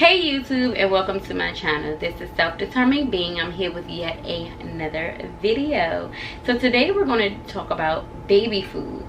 Hey YouTube, and welcome to my channel. This is Self-Determined Being. I'm here with yet another video. So today we're going to talk about baby foods.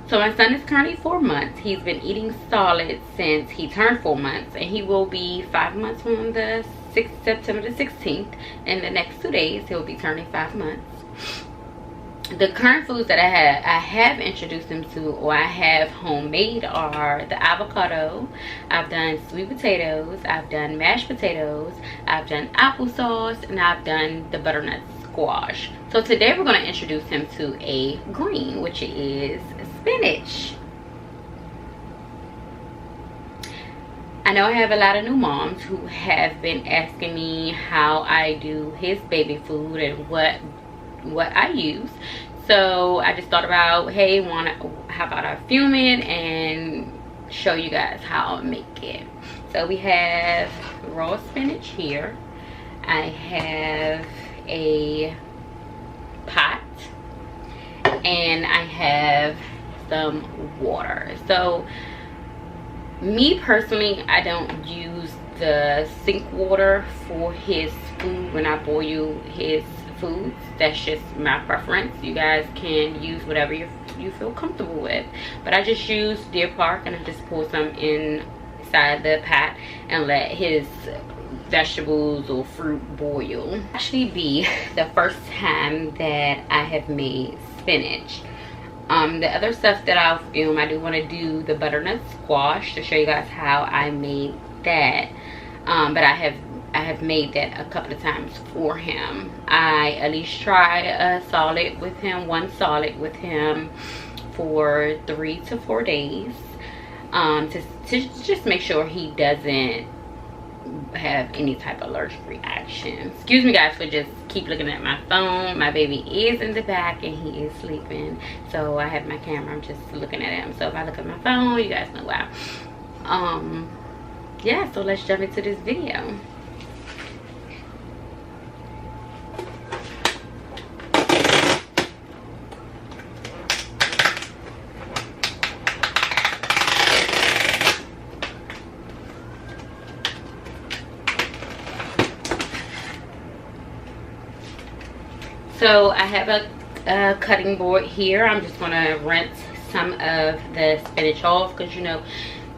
So my son is currently 4 months. He's been eating solid since he turned 4 months, and he will be 5 months on the September the 16th. In the next 2 days he'll be turning 5 months. The current foods that I have introduced him to, or I have homemade, are the avocado. I've done sweet potatoes, I've done mashed potatoes, I've done applesauce, and I've done the butternut squash. So today we're going to introduce him to a green, which is spinach. I know I have a lot of new moms who have been asking me how I do his baby food and what I use. So I just thought about, hey, how about I film it and show you guys how I make it. So we have raw spinach here. I have a pot, and I have some water. So me personally, I don't use the sink water for his food when I boil his foods. That's just my preference. You guys can use whatever you feel comfortable with, but I just use Deer Park, and I just pour some inside the pot and let his vegetables or fruit boil. Actually be the first time that I have made spinach. The other stuff that I'll film, I do want to do the butternut squash to show you guys how I made that. But I have made that a couple of times for him. I at least try a solid with him, one solid with him for 3 to 4 days, to just make sure he doesn't have any type of allergic reaction. Excuse me guys for just keep looking at my phone. My baby is in the back and he is sleeping, so I have my camera, I'm just looking at him. So if I look at my phone, you guys know why. Yeah, so let's jump into this video. So I have a cutting board here. I'm just going to rinse some of the spinach off, because you know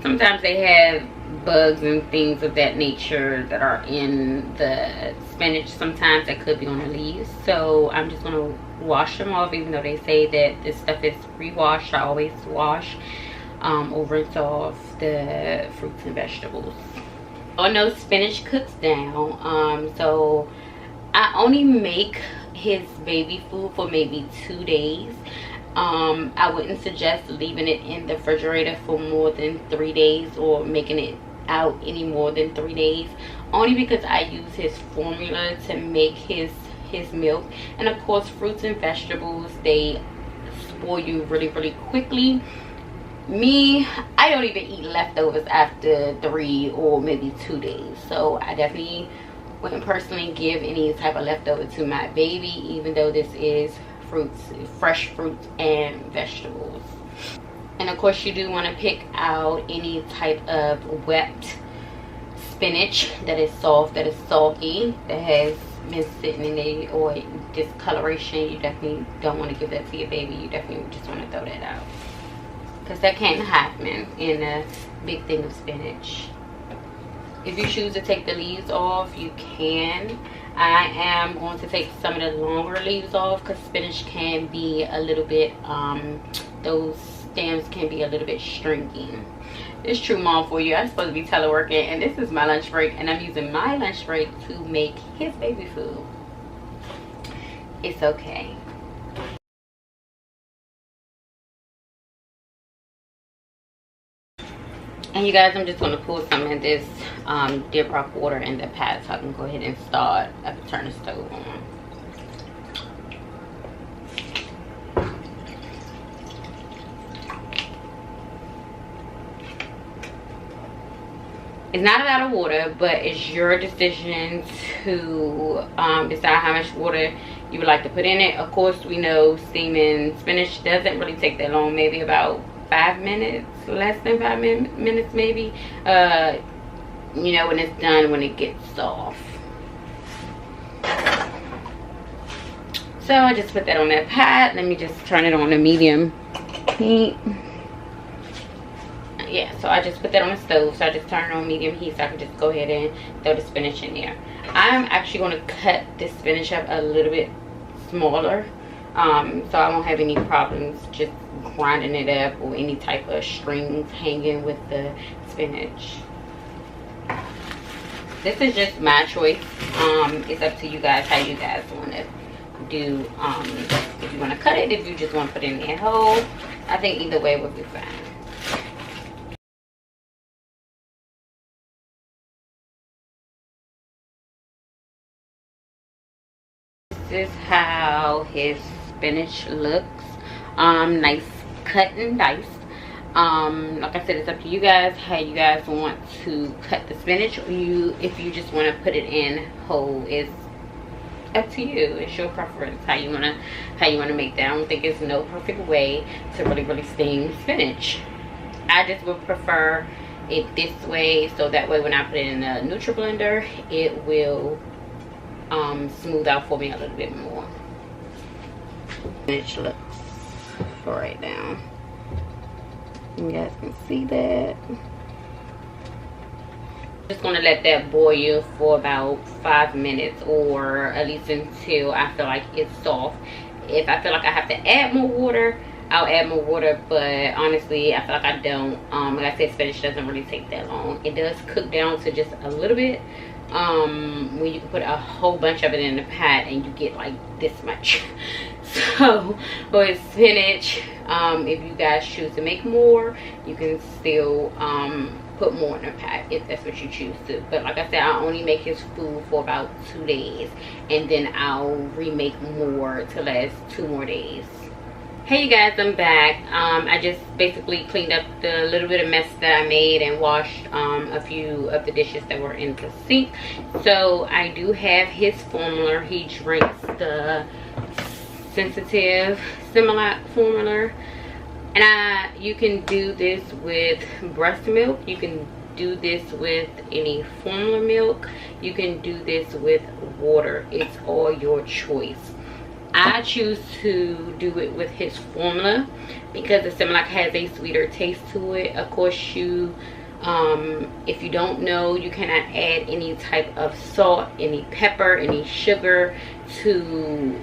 sometimes they have bugs and things of that nature that are in the spinach. Sometimes that could be on the leaves. So I'm just going to wash them off, even though they say that this stuff is pre-washed. I always wash or rinse off the fruits and vegetables. I know spinach cooks down, so I only make his baby food for maybe 2 days. I wouldn't suggest leaving it in the refrigerator for more than 3 days, or making it out any more than 3 days, only because I use his formula to make his milk. And of course, fruits and vegetables, they spoil you really quickly. Me, I don't even eat leftovers after 3 or maybe 2 days, so I definitely wouldn't personally give any type of leftover to my baby, even though this is fresh fruits and vegetables. And of course, you do want to pick out any type of wet spinach that is soft, that is soggy, that has been sitting in there, or discoloration. You definitely don't want to give that to your baby. You definitely just want to throw that out, because that can't happen in a big thing of spinach. If you choose to take the leaves off, you can. I am going to take some of the longer leaves off, because spinach can be a little bit, those stems can be a little bit stringy. It's true mom for you. I'm supposed to be teleworking, and this is my lunch break, and I'm using my lunch break to make his baby food. It's okay. And you guys, I'm just going to pour some of this Deer Park water in the pot, so I can go ahead and start. I can turn the stove on. It's not a lot of water, but it's your decision to decide how much water you would like to put in it. Of course, we know steaming spinach doesn't really take that long, maybe about 5 minutes, less than 5 minutes maybe. you know, when it's done, when it gets soft. So I just put that on that pot. Let me just turn it on to medium heat. Yeah, so I just put that on the stove. So I just turn it on medium heat so I can just go ahead and throw the spinach in there. I'm actually going to cut this spinach up a little bit smaller, so I won't have any problems just grinding it up or any type of strings hanging with the spinach. This is just my choice. It's up to you guys how you guys want to do, if you want to cut it, if you just want to put it in there whole. I think either way would be fine. This is how his spinach looks. Nice cut and diced. Like I said, it's up to you guys how you guys want to cut the spinach, or if you just want to put it in whole. It's up to you. It's your preference how you want to make that. I don't think it's no perfect way to really steam spinach. I just would prefer it this way, so that way when I put it in the Nutri blender, it will smooth out for me a little bit more. Spinach looks for right now. You guys can see that. Just gonna let that boil for about 5 minutes, or at least until I feel like it's soft. If I feel like I have to add more water, I'll add more water, but honestly I feel like I don't. Like I said, spinach doesn't really take that long. It does cook down to just a little bit, when you can put a whole bunch of it in the pot and you get like this much. So with spinach, if you guys choose to make more, you can still put more in the pot if that's what you choose to. But like I said, I only make his food for about 2 days, and then I'll remake more to last 2 more days. Hey you guys, I'm back. I just basically cleaned up the little bit of mess that I made and washed a few of the dishes that were in the sink. So I do have his formula. He drinks the sensitive Spinach formula, and you can do this with breast milk, you can do this with any formula milk, you can do this with water. It's all your choice. I choose to do it with his formula because the Spinach has a sweeter taste to it. Of course, you if you don't know, you cannot add any type of salt, any pepper, any sugar to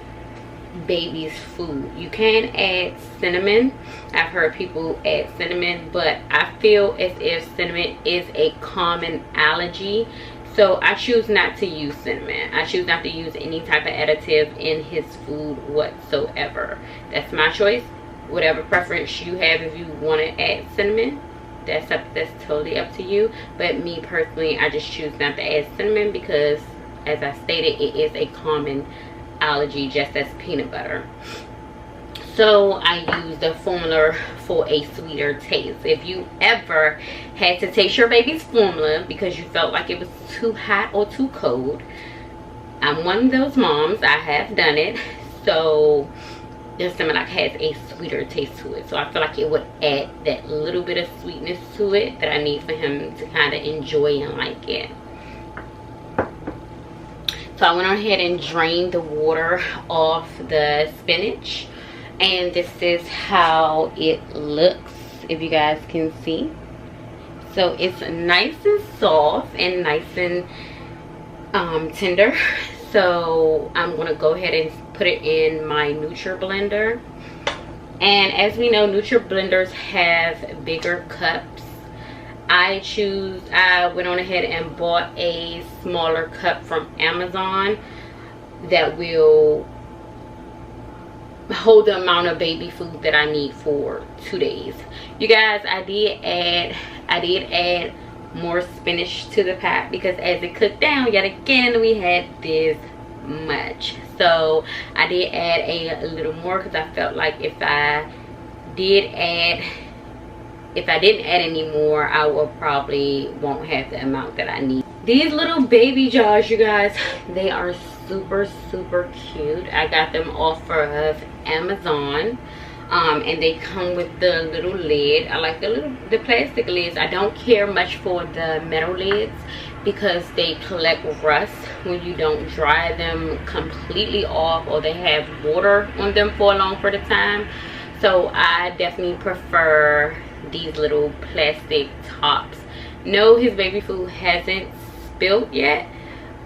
baby's food. You can add cinnamon. I've heard people add cinnamon, but I feel as if cinnamon is a common allergy, so I choose not to use cinnamon. I choose not to use any type of additive in his food whatsoever. That's my choice. Whatever preference you have, if you want to add cinnamon, that's totally up to you. But me personally, I just choose not to add cinnamon because, as I stated, it is a common allergy, just as peanut butter. So I use the formula for a sweeter taste. If you ever had to taste your baby's formula because you felt like it was too hot or too cold, I'm one of those moms. I have done it. So the Spinach has a sweeter taste to it, so I feel like it would add that little bit of sweetness to it that I need for him to kind of enjoy and like it. So I went ahead and drained the water off the spinach, and this is how it looks, if you guys can see. So it's nice and soft and nice and tender. So I'm going to go ahead and put it in my Nutri blender. And as we know, Nutri blenders have bigger cups. I went on ahead and bought a smaller cup from Amazon that will hold the amount of baby food that I need for 2 days. You guys, I did add more spinach to the pot because as it cooked down, yet again we had this much. So I did add a little more because I felt like if I didn't add any more, I will probably won't have the amount that I need. These little baby jars, you guys, they are super cute. I got them off of Amazon. And they come with the little lid. I like the plastic lids. I don't care much for the metal lids because they collect rust when you don't dry them completely off, or they have water on them for a long period of time. So I definitely prefer these little plastic tops. No, his baby food hasn't spilled yet.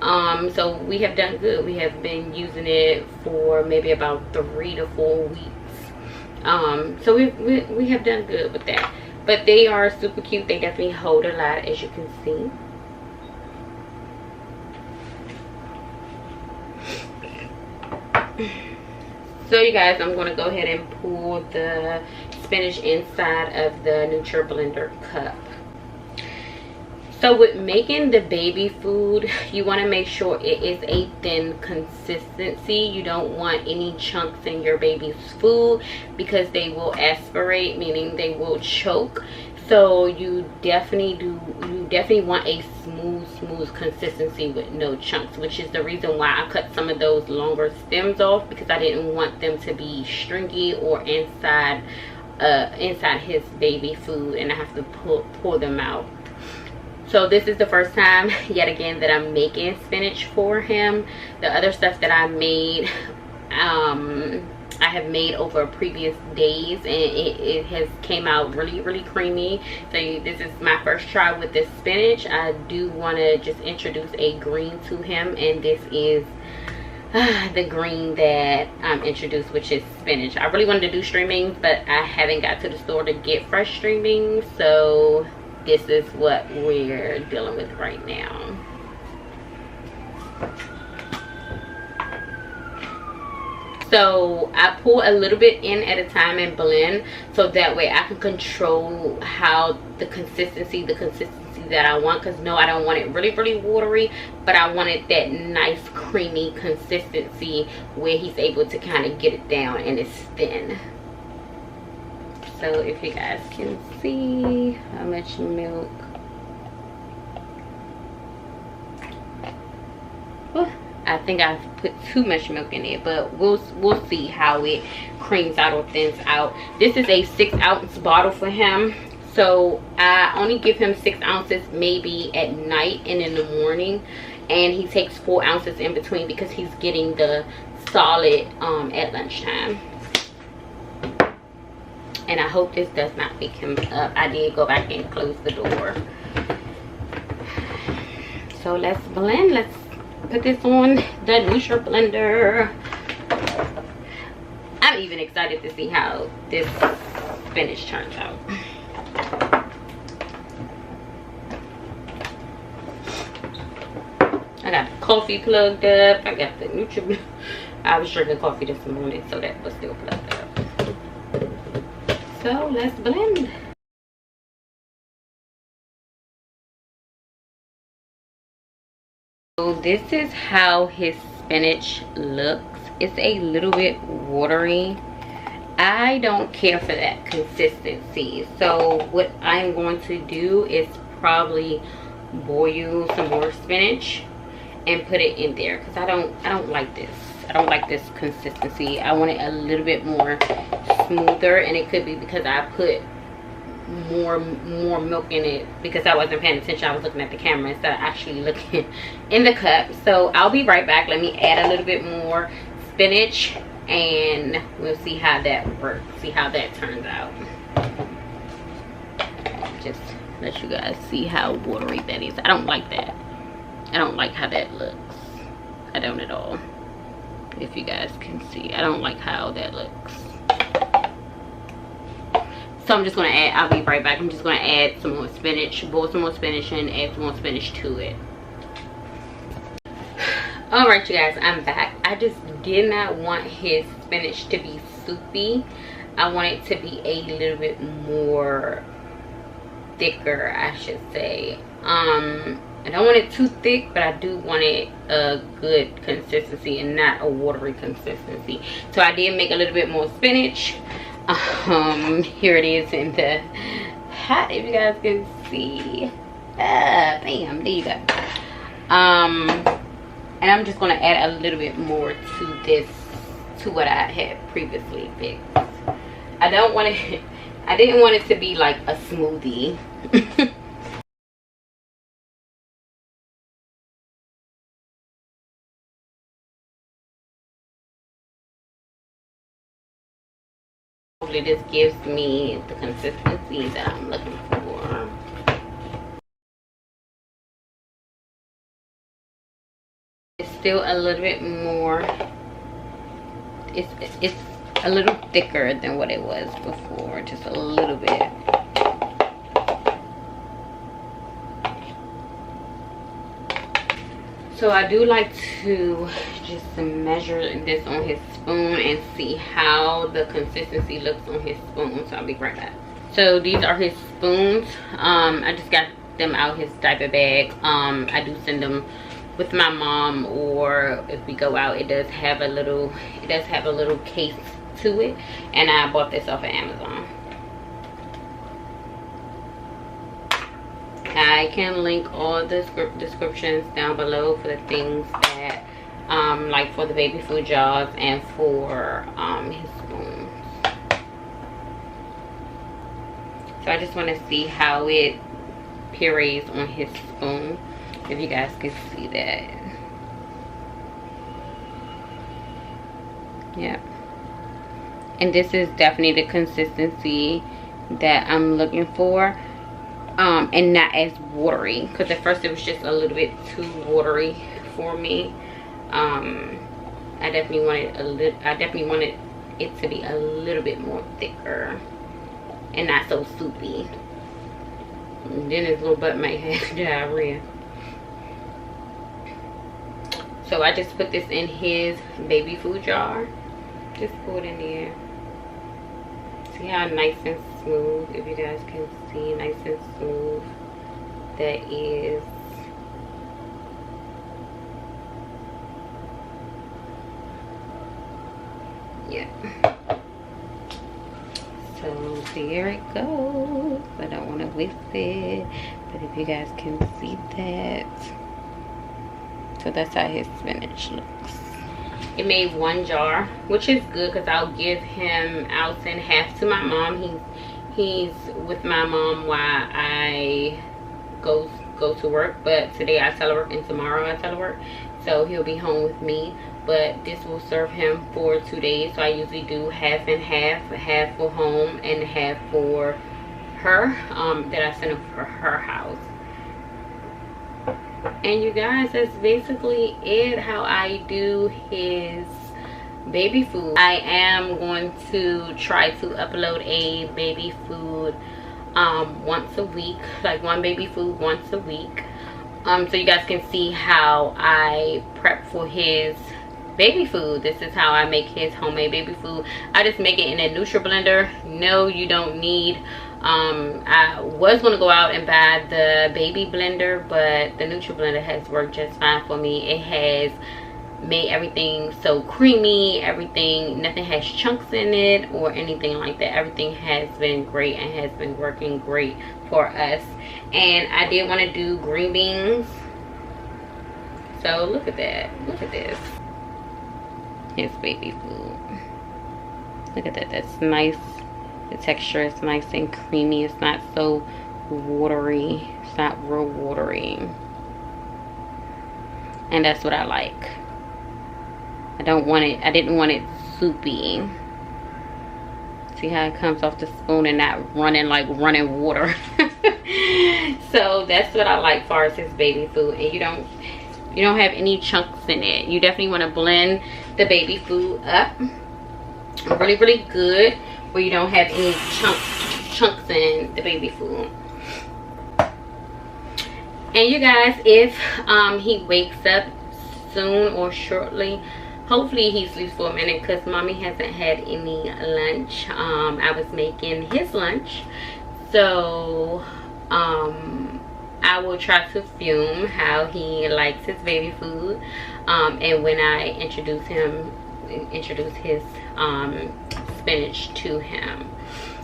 So we have done good. We have been using it for maybe about 3 to 4 weeks. So we have done good with that. But they are super cute. They definitely hold a lot, as you can see. So you guys, I'm going to go ahead and pull the spinach inside of the NutriBlender cup. So with making the baby food, you want to make sure it is a thin consistency. You don't want any chunks in your baby's food because they will aspirate, meaning they will choke. So you definitely want a smooth consistency with no chunks, which is the reason why I cut some of those longer stems off, because I didn't want them to be stringy or inside his baby food, and I have to pour them out. So this is the first time yet again that I'm making spinach for him. The other stuff that I made, I have made over previous days, and it has came out really creamy. So this is my first try with this spinach. I do want to just introduce a green to him, and this is the green that I'm introduced, which is spinach. I really wanted to do string beans, but I haven't got to the store to get fresh string beans, so this is what we're dealing with right now. So I pour a little bit in at a time and blend, so that way I can control how the consistency that I want. Because no, I don't want it really watery, but I wanted that nice creamy consistency where he's able to kind of get it down and it's thin. So if you guys can see how much milk. I think I've put too much milk in it, but we'll see how it creams out or thins out. This is a 6-ounce bottle for him, so I only give him 6 ounces maybe at night and in the morning, and he takes 4 ounces in between because he's getting the solid at lunchtime. And I hope this does not pick him up. I did go back and close the door. So let's blend. Let's put this on the NutriBlender. I'm even excited to see how this spinach turns out. I got the coffee plugged up. I got the NutriBlender. I was drinking coffee this morning, so that was still plugged up. So let's blend. So this is how his spinach looks. It's a little bit watery. I don't care for that consistency. So what I'm going to do is probably boil some more spinach and put it in there, because I don't like this. I don't like this consistency. I want it a little bit more smoother, and it could be because I put more milk in it because I wasn't paying attention. I was looking at the camera instead of actually looking in the cup. So I'll be right back. Let me add a little bit more spinach and we'll see how that works, see how that turns out. Just let you guys see how watery that is. I don't like that. I don't like how that looks. I don't at all. If you guys can see, I don't like how that looks. So I'm just going to add, I'll be right back. I'm just going to add some more spinach, boil some more spinach and add some more spinach to it. Alright you guys, I'm back. I just did not want his spinach to be soupy. I want it to be a little bit more thicker, I should say. I don't want it too thick, but I do want it a good consistency and not a watery consistency. So I did make a little bit more spinach. Here it is in the hat, if you guys can see. Bam, there you go. And I'm just going to add a little bit more to this, to what I had previously fixed. I don't want it. I didn't want it to be like a smoothie. Hopefully this gives me the consistency that I'm looking for. It's still a little bit more, it's a little thicker than what it was before, just a little bit. So I do like to just measure this on his spoon and see how the consistency looks on his spoon. So I'll be right back. So these are his spoons. I just got them out his diaper bag. I do send them with my mom, or if we go out, it does have a little case to it, and I bought this off of Amazon. I can link all the descriptions down below for the things that like for the baby food jars and for his spoons. So I just want to see how it purees on his spoon, if you guys can see that. Yeah, and this is definitely the consistency that I'm looking for. And not as watery, because at first it was just a little bit too watery for me. I definitely wanted it to be a little bit more thicker and not so soupy. And then his little butt might have diarrhea. So I just put this in his baby food jar. Just put it in there. See how nice and smooth, if you guys can see, nice and smooth that is. Yeah. So there it goes. I don't want to waste it, but if you guys can see that. So that's how his spinach looks. It made one jar, which is good because I'll send half to my mom. He's with my mom while I go to work, but today I telework and tomorrow I telework, so he'll be home with me. But this will serve him for 2 days, so I usually do half and half for home and half for her, that I send him for her house. And you guys, that's basically it, how I do his baby food. I am going to try to upload a baby food once a week, like one baby food once a week, so you guys can see how I prep for his baby food. This is how I make his homemade baby food. I just make it in a Nutri blender. No, you don't need I was going to go out and buy the baby blender, but the Nutri blender has worked just fine for me. It has made everything so creamy, nothing has chunks in it or anything like that. Everything has been great and has been working great for us. And I did want to do green beans, so look at that, look at this, his baby food. Look at that, that's nice. The texture is nice and creamy. It's not so watery. It's not real watery. And that's what I like. I didn't want it soupy. See how it comes off the spoon and not running like running water. So that's what I like as far as his baby food. And you don't have any chunks in it. You definitely want to blend the baby food up really, really good, where you don't have any chunks in the baby food. And you guys, if he wakes up soon or shortly, hopefully he sleeps for a minute, because mommy hasn't had any lunch. I was making his lunch, so I will try to film how he likes his baby food, and when I introduce his spinach to him.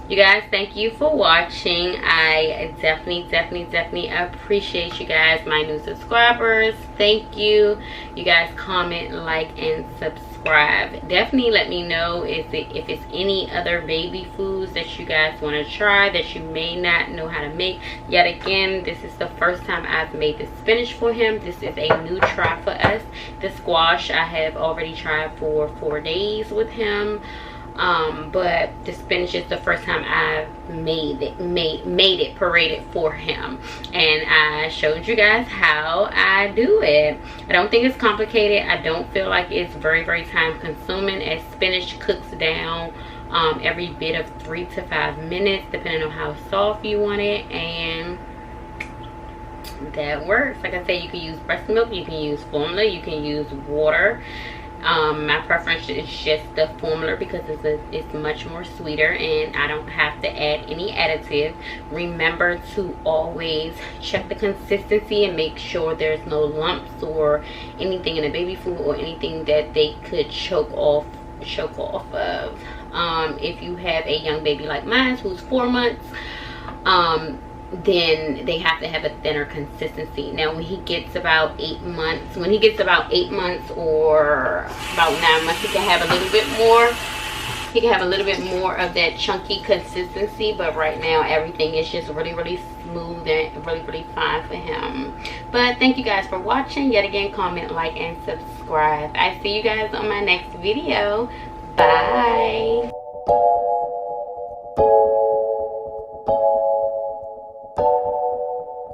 You guys, thank you for watching. I definitely appreciate you guys, my new subscribers. Thank you. You guys comment, like, and subscribe. subscribe. Definitely let me know if it's any other baby foods that you guys want to try that you may not know how to make. Yet again, this is the first time I've made the spinach for him. This is a new try for us. The squash I have already tried for 4 days with him. But the spinach is the first time I've made it paraded for him, and I showed you guys how I do it. I don't think it's complicated. I don't feel like it's very time consuming, as spinach cooks down every bit of 3 to 5 minutes depending on how soft you want it, and that works. Like I said, you can use breast milk, you can use formula, you can use water. My preference is just the formula because it's much more sweeter and I don't have to add any additive. Remember to always check the consistency and make sure there's no lumps or anything in the baby food or anything that they could choke off of. If you have a young baby like mine who's 4 months, then they have to have a thinner consistency. Now when he gets about 8 months, or about 9 months, he can have a little bit more. He can have a little bit more of that chunky consistency, but right now everything is just really smooth and really fine for him. But thank you guys for watching. Yet again, comment, like, and subscribe. I see you guys on my next video. Bye.